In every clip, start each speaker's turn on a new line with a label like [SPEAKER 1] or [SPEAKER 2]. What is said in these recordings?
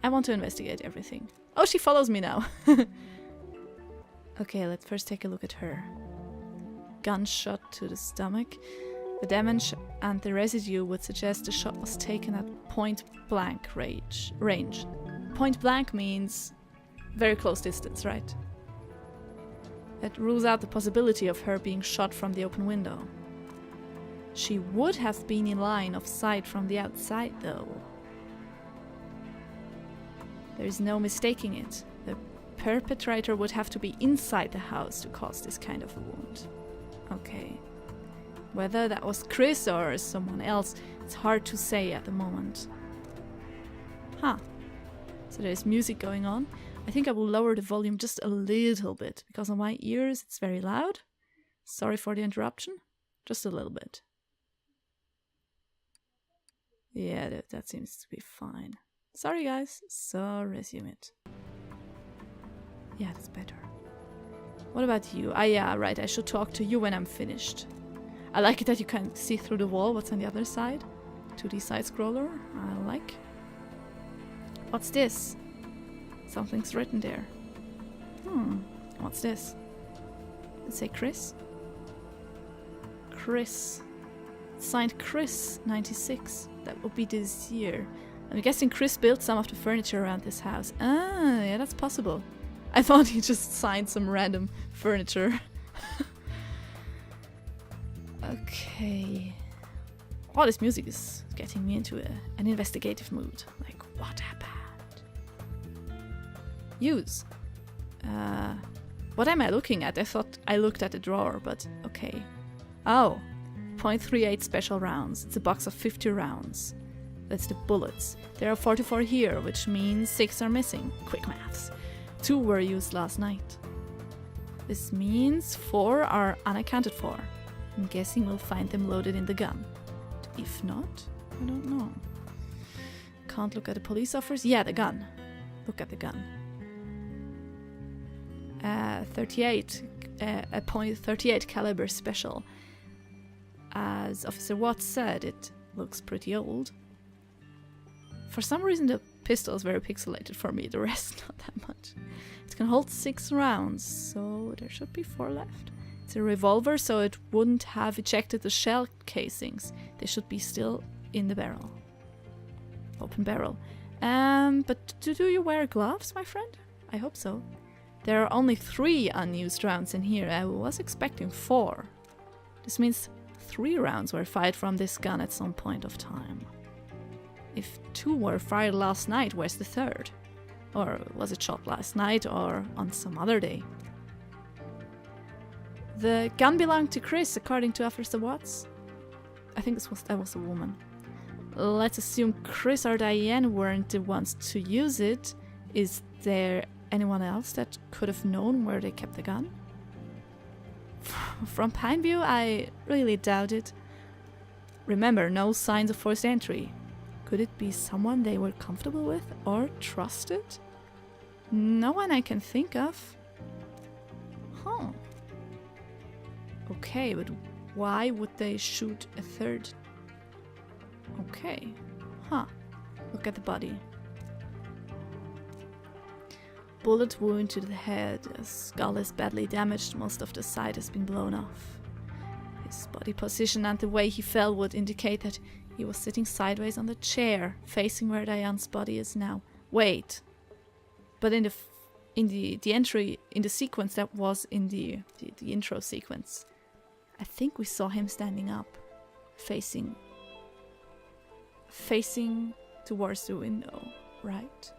[SPEAKER 1] I want to investigate everything. Oh, she follows me now. Okay, let's first take a look at her. Gunshot to the stomach. The damage and the residue would suggest the shot was taken at point-blank range. Point-blank means very close distance, right? That rules out the possibility of her being shot from the open window. She would have been in line of sight from the outside, though. There is no mistaking it. The perpetrator would have to be inside the house to cause this kind of a wound. Okay. Whether that was Chris or someone else, it's hard to say at the moment. Huh. So there's music going on. I think I will lower the volume just a little bit, because on my ears it's very loud. Sorry for the interruption. Just a little bit. Yeah, that seems to be fine. Sorry guys, so resume it. Yeah, that's better. What about you? Ah yeah, right, I should talk to you when I'm finished. I like it that you can see through the wall what's on the other side. 2D side-scroller, I like. What's this? Something's written there. What's this? Let's say Chris. Chris. Signed Chris, 96. That would be this year. I'm guessing Chris built some of the furniture around this house. Ah, yeah, that's possible. I thought he just signed some random furniture. Okay. Oh, this music is getting me into an investigative mood. Like, what happened? Use. What am I looking at? I thought I looked at the drawer, but okay. Oh. .38 special rounds. It's a box of 50 rounds. That's the bullets. There are 44 here, which means 6 are missing. Quick maths. 2 were used last night. This means 4 are unaccounted for. I'm guessing we'll find them loaded in the gun. If not, I don't know. Can't look at the police officers. Yeah, the gun. Look at the gun. 38. A .38 caliber special. As Officer Watts said, it looks pretty old. For some reason the pistol is very pixelated for me, the rest not that much. It can hold 6 rounds, so there should be 4 left. It's a revolver, so it wouldn't have ejected the shell casings. They should be still in the barrel. Open barrel. But do you wear gloves, my friend? I hope so. There are only 3 unused rounds in here. I was expecting 4. This means 3 rounds were fired from this gun at some point of time. If 2 were fired last night, where's the 3rd? Or was it shot last night or on some other day? The gun belonged to Chris, according to Officer Watts. I think that was a woman. Let's assume Chris or Diane weren't the ones to use it. Is there anyone else that could have known where they kept the gun? From Pineview, I really doubt it. Remember, no signs of forced entry. Could it be someone they were comfortable with or trusted? No one I can think of. Huh. Okay, but why would they shoot a 3rd? Okay. Huh. Look at the body. Bullet wound to the head. The skull is badly damaged. Most of the side has been blown off. His body position and the way he fell would indicate that he was sitting sideways on the chair, facing where Diane's body is now. Wait. But in the entry, in the sequence that was in the intro sequence, I think we saw him standing up, facing towards the window, right?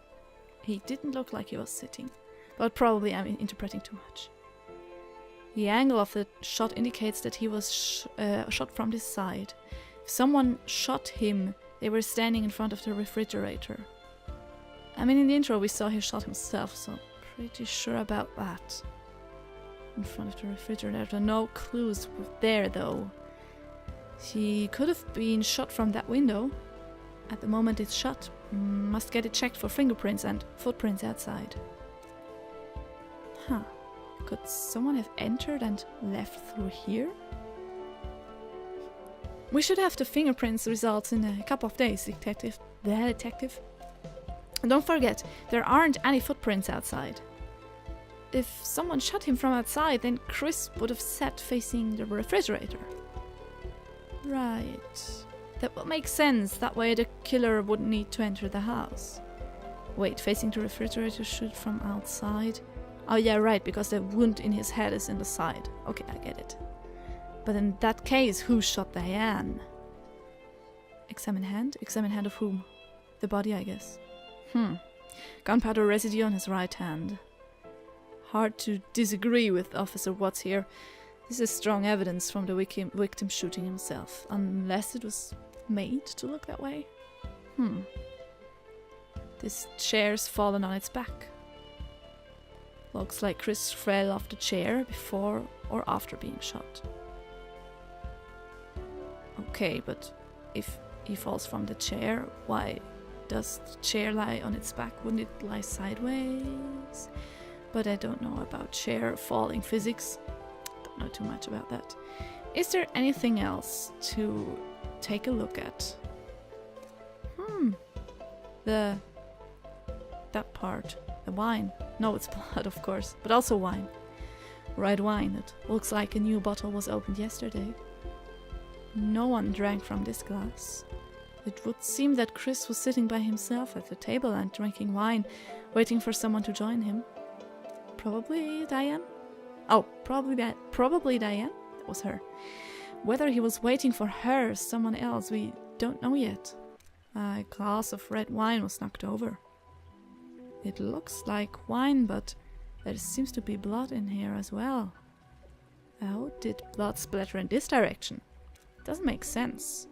[SPEAKER 1] He didn't look like he was sitting, but probably I'm interpreting too much. The angle of the shot indicates that he was shot from this side. If someone shot him, they were standing in front of the refrigerator. I mean, in the intro we saw he shot himself, so pretty sure about that. In front of the refrigerator, no clues there though. He could have been shot from that window. At the moment it's shut, must get it checked for fingerprints and footprints outside. Huh. Could someone have entered and left through here? We should have the fingerprints results in a couple of days, detective. The detective. And don't forget, there aren't any footprints outside. If someone shot him from outside, then Chris would have sat facing the refrigerator. Right. That would make sense. That way the killer wouldn't need to enter the house. Wait, facing the refrigerator, shoot from outside? Oh yeah, right, because the wound in his head is in the side. Okay, I get it. But in that case, who shot Diane? Examine hand? Examine hand of whom? The body, I guess. Gunpowder residue on his right hand. Hard to disagree with Officer Watts here. This is strong evidence from the victim shooting himself, unless it was made to look that way. This chair's fallen on its back. Looks like Chris fell off the chair before or after being shot. Okay, but if he falls from the chair, why does the chair lie on its back? Wouldn't it lie sideways? But I don't know about chair falling physics. Don't know too much about that. Is there anything else to take a look at? That part. The wine. No, it's blood, of course, but also wine. Red wine. It looks like a new bottle was opened yesterday. No one drank from this glass. It would seem that Chris was sitting by himself at the table and drinking wine, waiting for someone to join him. Probably Diane? Oh, probably Diane? That was her. Whether he was waiting for her or someone else, we don't know yet. A glass of red wine was knocked over. It looks like wine, but there seems to be blood in here as well. How did blood splatter in this direction? Doesn't make sense.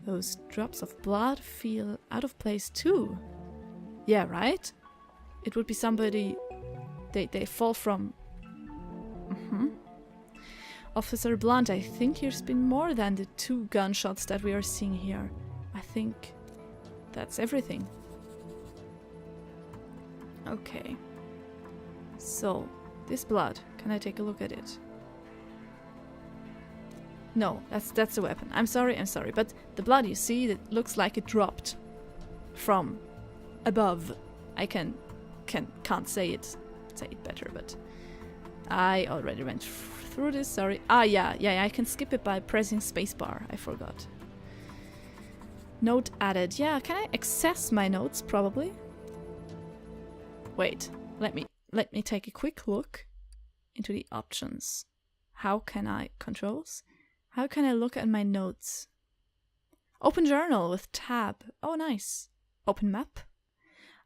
[SPEAKER 1] Those drops of blood feel out of place too. Yeah, right? It would be somebody they fall from. Officer Blunt, I think there's been more than the 2 gunshots that we are seeing here. I think that's everything. Okay. So, this blood, can I take a look at it? No, that's the weapon. I'm sorry, but the blood you see, that looks like it dropped from above. I can't say it better, but I already went through this, sorry. Yeah, I can skip it by pressing spacebar. I forgot. Note added. Yeah, can I access my notes? Probably. Wait, let me take a quick look into the options. How can I controls? How can I look at my notes? Open journal with tab. Oh, nice. Open map.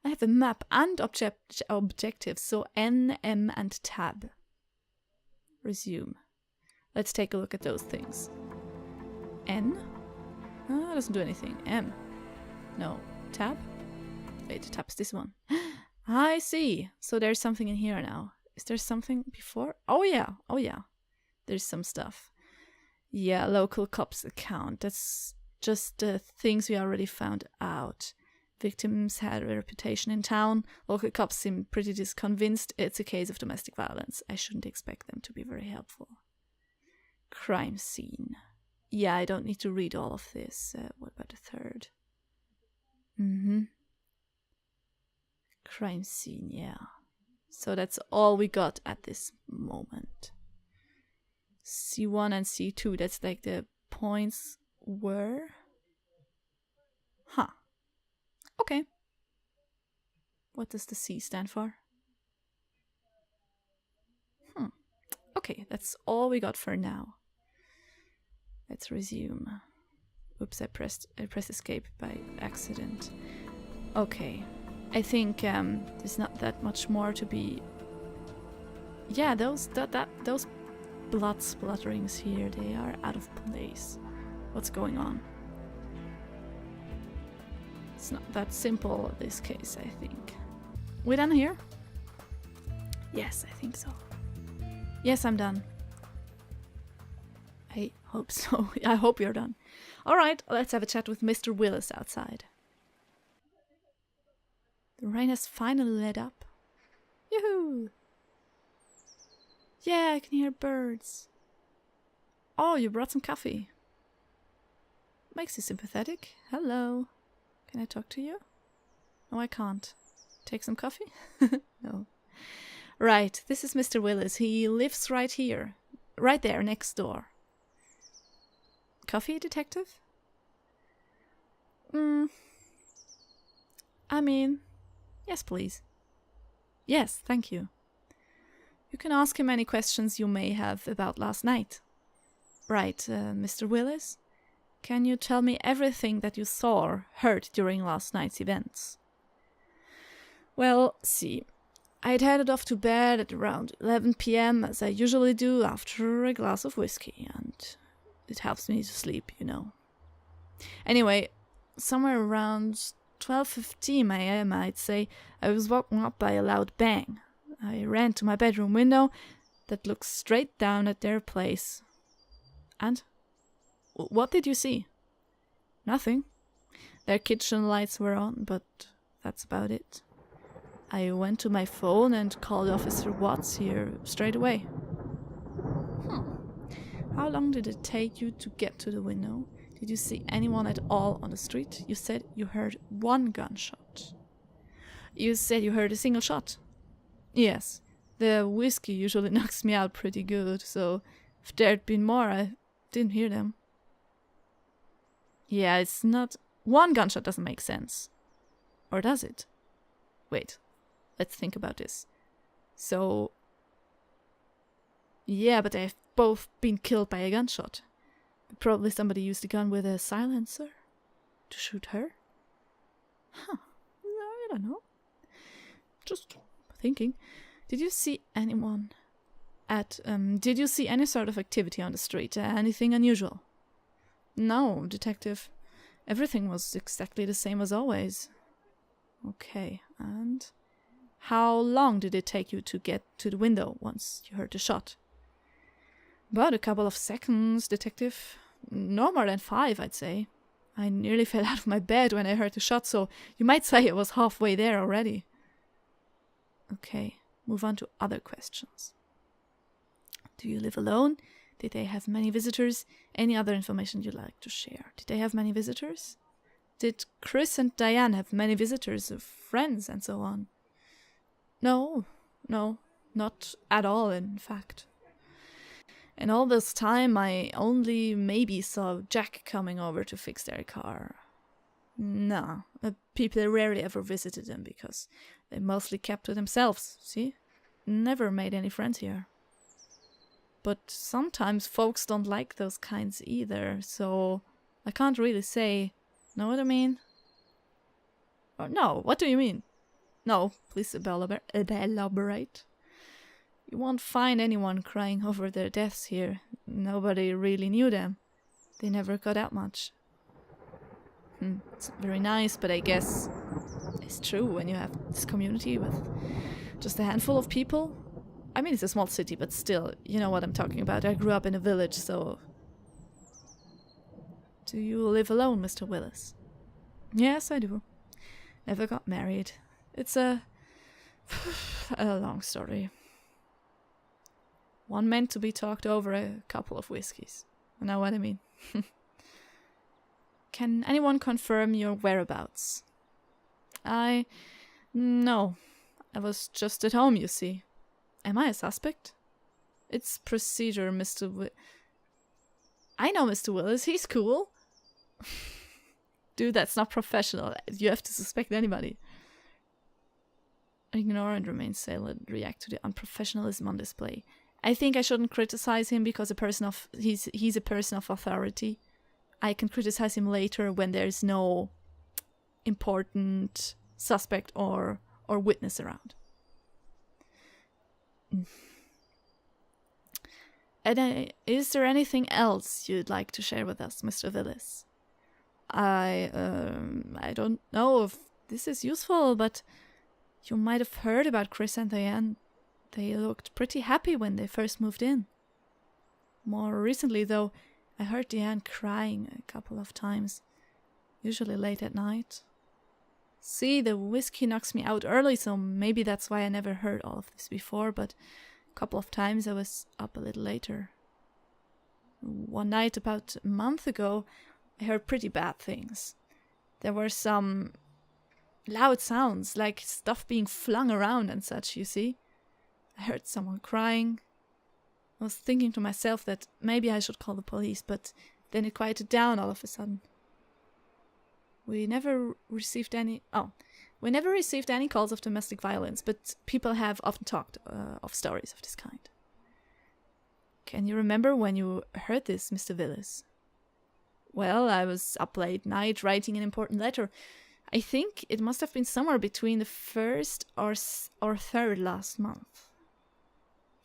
[SPEAKER 1] I have a map and objectives, so N, M, and tab. Resume. Let's take a look at those things. N? Oh, doesn't do anything. M. No. Tab? Wait, tab's this one. I see. So there's something in here now. Is there something before? Oh yeah. There's some stuff. Yeah, local cops account. That's just the things we already found out. Victims had a reputation in town. Local cops seem pretty disconvinced it's a case of domestic violence. I shouldn't expect them to be very helpful. Crime scene. Yeah, I don't need to read all of this. What about the third? Crime scene, yeah. So that's all we got at this moment. C1 and C2, that's like the points were. Huh. Okay. What does the C stand for? Okay, that's all we got for now. Let's resume. Oops, I pressed escape by accident. Okay. I think there's not that much more to be. Yeah, those blood splutterings here, they are out of place. What's going on? It's not that simple in this case, I think. We done here? Yes, I think so. Yes, I'm done. I hope so. I hope you're done. Alright, let's have a chat with Mr. Willis outside. The rain has finally let up. Yoo-hoo! Yeah, I can hear birds. Oh, you brought some coffee. Makes you sympathetic. Hello. Can I talk to you? Oh, I can't. Take some coffee? No. Right, this is Mr. Willis. He lives right here. Right there, next door. Coffee, detective? I mean, yes, please. Yes, thank you. You can ask him any questions you may have about last night. Right, Mr. Willis? Can you tell me everything that you saw or heard during last night's events? Well, see, I'd headed off to bed at around 11 p.m. as I usually do after a glass of whiskey, and it helps me to sleep, you know. Anyway, somewhere around 12:15 a.m., I'd say, I was woken up by a loud bang. I ran to my bedroom window that looks straight down at their place. And? What did you see? Nothing. Their kitchen lights were on, but that's about it. I went to my phone and called Officer Watts here straight away. How long did it take you to get to the window? Did you see anyone at all on the street? You said you heard one gunshot. You said you heard a single shot? Yes. The whiskey usually knocks me out pretty good, so if there'd been more, I didn't hear them. Yeah, it's not... One gunshot doesn't make sense. Or does it? Wait, let's think about this. So... Yeah, but they've both been killed by a gunshot. Probably somebody used a gun with a silencer to shoot her. Huh. I don't know. Just thinking. Did you see anyone at... did you see any sort of activity on the street? Anything unusual? No, detective. Everything was exactly the same as always. Okay, and... How long did it take you to get to the window once you heard the shot? About a couple of seconds, detective. No more than 5, I'd say. I nearly fell out of my bed when I heard the shot, so you might say I was halfway there already. Okay, move on to other questions. Do you live alone? Did they have many visitors? Any other information you'd like to share? Did they have many visitors? Did Chris and Diane have many visitors, friends, and so on? No, not at all, in fact. And all this time, I only maybe saw Jack coming over to fix their car. Nah, people rarely ever visited them because they mostly kept to themselves, see? Never made any friends here. But sometimes folks don't like those kinds either, so I can't really say. Know what I mean? Or no, what do you mean? No, please elaborate. You won't find anyone crying over their deaths here. Nobody really knew them. They never got out much. It's very nice, but I guess it's true when you have this community with just a handful of people. I mean, it's a small city, but still, you know what I'm talking about. I grew up in a village, so... Do you live alone, Mr. Willis? Yes, I do. Never got married. It's a long story. One meant to be talked over a couple of whiskeys. You know what I mean? Can anyone confirm your whereabouts? No. I was just at home, you see. Am I a suspect? It's procedure, Mr. I know Mr. Willis, he's cool. Dude, that's not professional. You have to suspect anybody. Ignore and remain silent. React to the unprofessionalism on display. I think I shouldn't criticize him because he's a person of authority. I can criticize him later when there's no important suspect or witness around. And is there anything else you'd like to share with us, Mr. Willis? I don't know if this is useful, but you might have heard about Chris and Diane. They looked pretty happy when they first moved in. More recently, though, I heard Diane crying a couple of times, usually late at night. See, the whiskey knocks me out early, so maybe that's why I never heard all of this before, but a couple of times I was up a little later. One night about a month ago, I heard pretty bad things. There were some loud sounds, like stuff being flung around and such, you see. I heard someone crying. I was thinking to myself that maybe I should call the police, but then it quieted down all of a sudden. We never received any calls of domestic violence, but people have often talked of stories of this kind. Can you remember when you heard this, Mr. Willis? Well, I was up late night writing an important letter. I think it must have been somewhere between the 1st or 3rd last month.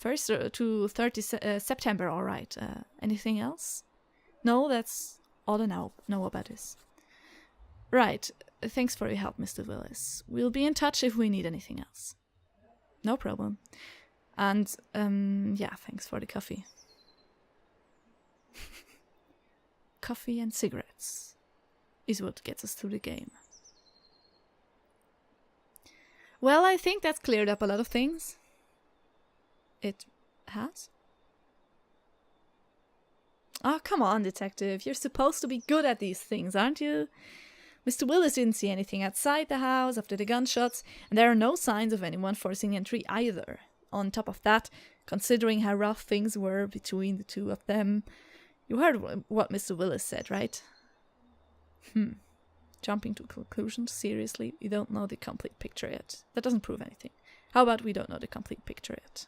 [SPEAKER 1] 1st to 30th September, all right. Anything else? No, that's all I know about this. Right. Thanks for your help, Mr. Willis. We'll be in touch if we need anything else. No problem. And, yeah, thanks for the coffee. Coffee and cigarettes is what gets us through the game. Well, I think that's cleared up a lot of things. It has? Oh, come on, detective. You're supposed to be good at these things, aren't you? Mr. Willis didn't see anything outside the house after the gunshots, and there are no signs of anyone forcing entry either. On top of that, considering how rough things were between the two of them, you heard what Mr. Willis said, right? Jumping to conclusions? Seriously? We don't know the complete picture yet. That doesn't prove anything. How about we don't know the complete picture yet?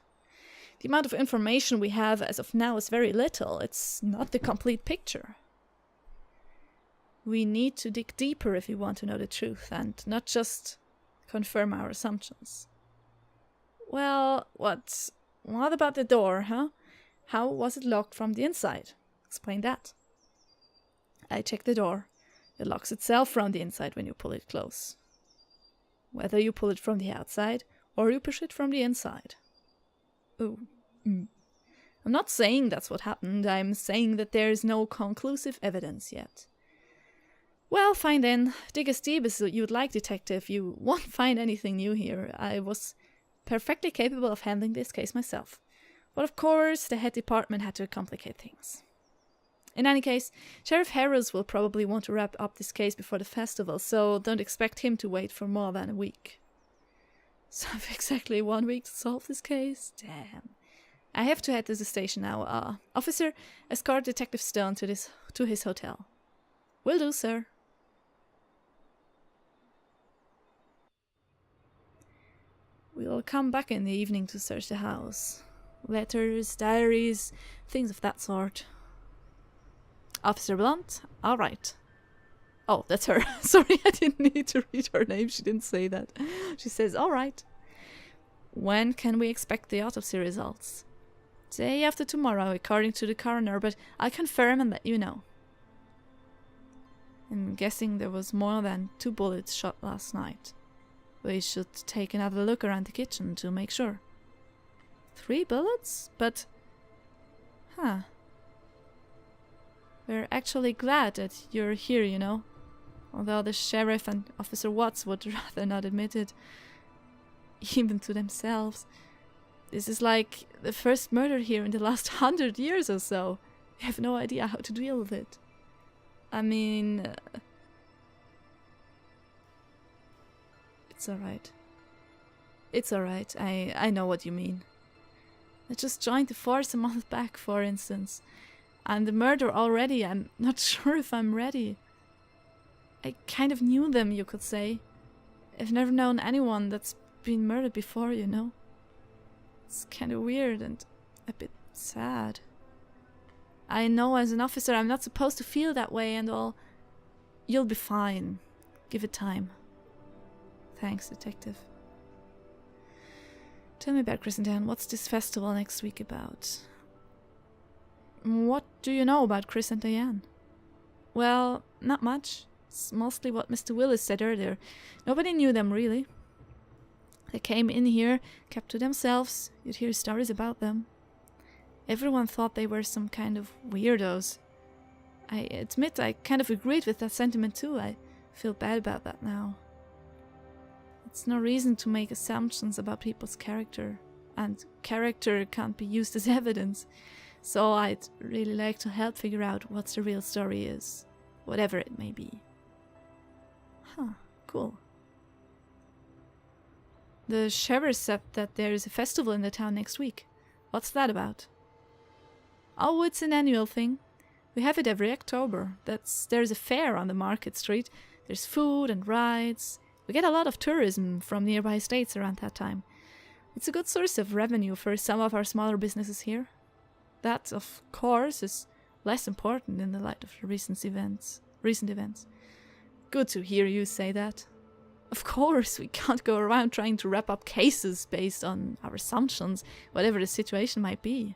[SPEAKER 1] The amount of information we have as of now is very little. It's not the complete picture. We need to dig deeper if we want to know the truth, and not just confirm our assumptions. Well, what about the door, huh? How was it locked from the inside? Explain that. I checked the door. It locks itself from the inside when you pull it close. Whether you pull it from the outside or you push it from the inside. I'm not saying that's what happened. I'm saying that there is no conclusive evidence yet. Well, fine then. Dig as deep as you'd like, detective. You won't find anything new here. I was perfectly capable of handling this case myself. But of course, the head department had to complicate things. In any case, Sheriff Harris will probably want to wrap up this case before the festival, so don't expect him to wait for more than a week. So I've exactly 1 week to solve this case? Damn. I have to head to the station now. Officer, escort Detective Stone to his hotel. Will do, sir. We'll come back in the evening to search the house. Letters, diaries, things of that sort. Officer Blunt? All right. Oh, that's her. Sorry, I didn't need to read her name. She didn't say that. She says, all right. When can we expect the autopsy results? Day after tomorrow, according to the coroner, but I'll confirm and let you know. I'm guessing there was more than 2 bullets shot last night. We should take another look around the kitchen to make sure. 3 bullets? But... We're actually glad that you're here, you know. Although the sheriff and Officer Watts would rather not admit it. Even to themselves. This is like the first murder here in the last 100 years or so. We have no idea how to deal with it. I mean... It's alright. It's alright. I know what you mean. I just joined the force a month back, for instance. And the murder already, I'm not sure if I'm ready. I kind of knew them, you could say. I've never known anyone that's been murdered before, you know. It's kind of weird and a bit sad. I know as an officer I'm not supposed to feel that way and all. You'll be fine. Give it time. Thanks, detective. Tell me about Christendown. What's this festival next week about? What do you know about Chris and Diane? Well, not much. It's mostly what Mr. Willis said earlier. Nobody knew them, really. They came in here, kept to themselves. You'd hear stories about them. Everyone thought they were some kind of weirdos. I admit I kind of agreed with that sentiment too. I feel bad about that now. It's no reason to make assumptions about people's character. And character can't be used as evidence. So I'd really like to help figure out what the real story is. Whatever it may be. Huh, cool. The sheriff said that there is a festival in the town next week. What's that about? Oh, it's an annual thing. We have it every October. There's a fair on the market street. There's food and rides. We get a lot of tourism from nearby states around that time. It's a good source of revenue for some of our smaller businesses here. That, of course, is less important in the light of the recent events. Good to hear you say that. Of course, we can't go around trying to wrap up cases based on our assumptions, whatever the situation might be.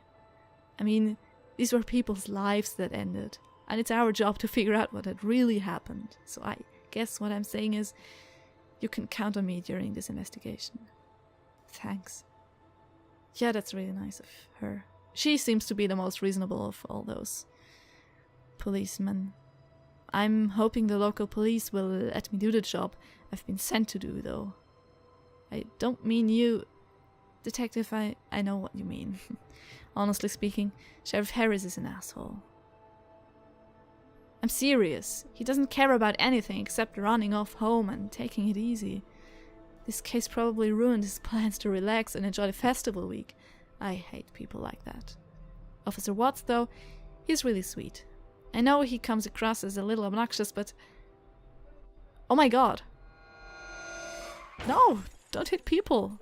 [SPEAKER 1] I mean, these were people's lives that ended, and it's our job to figure out what had really happened. So I guess what I'm saying is, you can count on me during this investigation. Thanks. Yeah, that's really nice of her. She seems to be the most reasonable of all those policemen. I'm hoping the local police will let me do the job I've been sent to do, though. I don't mean you, Detective, I know what you mean. Honestly speaking, Sheriff Harris is an asshole. I'm serious. He doesn't care about anything except running off home and taking it easy. This case probably ruined his plans to relax and enjoy the festival week. I hate people like that. Officer Watts, though, he's really sweet. I know he comes across as a little obnoxious, but... Oh my god! No! Don't hit people!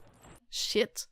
[SPEAKER 1] Shit.